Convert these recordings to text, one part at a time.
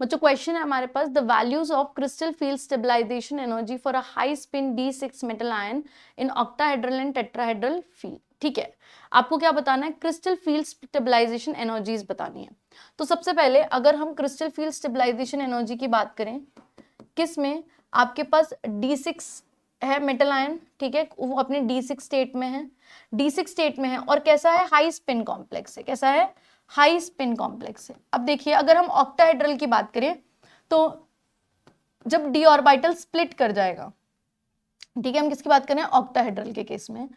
बच्चों क्वेश्चन है हमारे पास, the values of crystal field stabilisation energy for a high spin D6 metal ion in octahedral and tetrahedral field. ठीक है, आपको क्या बताना है, क्रिस्टल फील्ड स्टेबलाइजेशन एनर्जीज बतानी है। तो सबसे पहले अगर हम क्रिस्टल फील्ड स्टेबलाइजेशन एनर्जी की बात करें, किस में, आपके पास D6 है मेटल आयन, ठीक है, वो अपने D6 स्टेट में है, D6 स्टेट में है और कैसा है, हाई स्पिन कॉम्प्लेक्स है। कैसा है, हाई स्पिन कॉम्प्लेक्स है। अब देखिए अगर हम ऑक्टाहेड्रल की बात करें तो जब d ऑर्बिटल स्प्लिट कर जाएगा, ठीक है, हम किसकी बात कर रहे हैं, ऑक्टाहेड्रल के केस में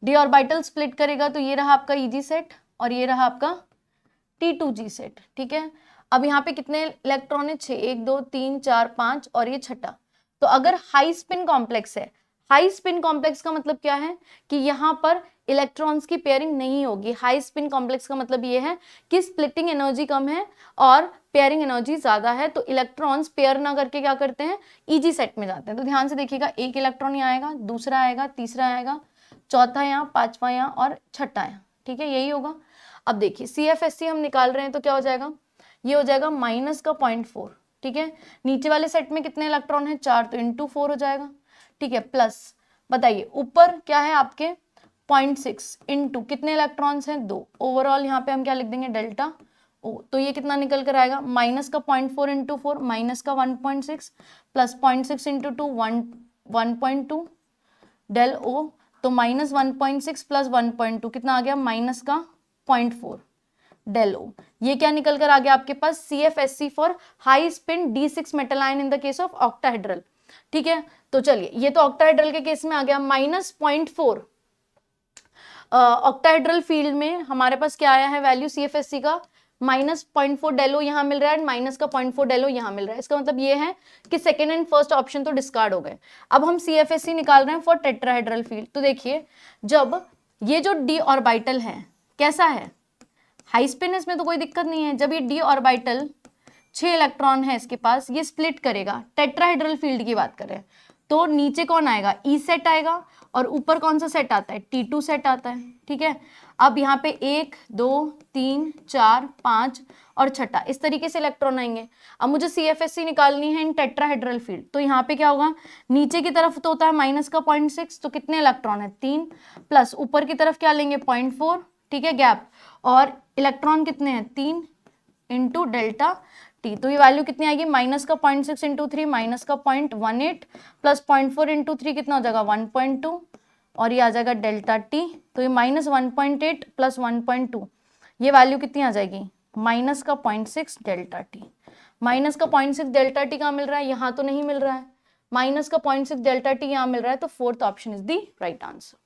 d ऑर्बिटल स्प्लिट करेगा तो ये रहा आपका Eg सेट और ये रहा आपका T2G सेट। ठीक है, अब यहाँ पे कितने इलेक्ट्रॉन है, 6, 1 2 3 4 5 और ये छठा। तो अगर हाई स्पिन कॉम्प्लेक्स है, हाई स्पिन कॉम्प्लेक्स का मतलब क्या है कि यहाँ पर इलेक्ट्रॉन्स की पेयरिंग नहीं होगी। हाई स्पिन कॉम्प्लेक्स का मतलब ये है कि स्प्लिटिंग एनर्जी कम है और पेयरिंग एनर्जी ज्यादा है, तो इलेक्ट्रॉन्स पेयर ना करके क्या करते हैं, Eg सेट में जाते हैं। तो ध्यान से देखिएगा, एक इलेक्ट्रॉन यहाँ आएगा, दूसरा आएगा, तीसरा आएगा, चौथा यहाँ, पांचवा यहाँ और छठा यहाँ। ठीक है, यही होगा। अब देखिए CFSC हम निकाल रहे हैं तो क्या हो जाएगा, ये हो जाएगा माइनस का 0.4। ठीक है, नीचे वाले सेट में कितने इलेक्ट्रॉन है, 4, तो इंटू 4 हो जाएगा। ठीक है, प्लस बताइए ऊपर क्या है आपके 0.6 इंटू कितने इलेक्ट्रॉन्स हैं, 2। ओवरऑल यहाँ पे हम क्या लिख देंगे, डेल्टा ओ। तो ये कितना निकल कर आएगा, माइनस का 0.4 इंटू 4 माइनस का 1.6 प्लस 0.6 इंटू 2 1.2 डेल ओ। तो माइनस 1.6 प्लस 1.2 कितना आ गया, माइनस का 0.4 डेल ओ। ये क्या निकल कर आ गया आपके पास, CFSC for high spin D6 metal ion in the case of octahedral. ठीक है, तो चलिए ये तो ऑक्टाहेड्रल के केस में आ गया। माइनस 0.4 ऑक्टाहेड्रल फील्ड में हमारे पास क्या आया है वैल्यू CFSC का, माइनस 0.4 डेलो यहाँ मिल रहा है, माइनस का 0.4 डेलो यहाँ मिल रहा है। इसका मतलब ये है कि सेकेंड एंड फर्स्ट ऑप्शन तो डिस्कार्ड हो गए। अब हम CFSC निकाल रहे हैं फॉर टेट्राहेड्रल फील्ड। तो देखिए जब ये जो d ऑर्बिटल है कैसा है, हाई स्पिन, इसमें तो कोई दिक्कत नहीं है। जब ये d ऑर्बिटल 6 इलेक्ट्रॉन है इसके पास, ये स्प्लिट करेगा, टेट्राहेड्रल फील्ड की बात करें तो नीचे कौन आएगा, E सेट आएगा और ऊपर कौन सा सेट आता है, T2 सेट आता है। ठीक है, अब यहाँ पे 1 2 3 4 5 और छठा, इस तरीके से इलेक्ट्रॉन आएंगे। अब मुझे CFSC निकालनी है इन टेट्राहेड्रल फील्ड, तो यहाँ पे क्या होगा, नीचे की तरफ तो होता है माइनस का 0.6, तो कितने इलेक्ट्रॉन है, 3, प्लस ऊपर की तरफ क्या लेंगे, 0.4, ठीक है, गैप, और इलेक्ट्रॉन कितने हैं, 3 इंटू डेल्टा टी। तो ये वैल्यू कितनी आएगी, माइनस का 0.6 इंटू 3 माइनस का 0.18 प्लस 0.4 इंटू 3 कितना हो जाएगा, 1.2 और ये आ जाएगा डेल्टा टी। तो ये माइनस 1.8 प्लस 1.2, ये वैल्यू कितनी आ जाएगी, माइनस का 0.6 डेल्टा टी। माइनस का 0.6 डेल्टा टी कहाँ मिल रहा है, यहाँ तो नहीं मिल रहा है, माइनस का 0.6 डेल्टा टी यहाँ मिल रहा है। तो fourth option is the right answer.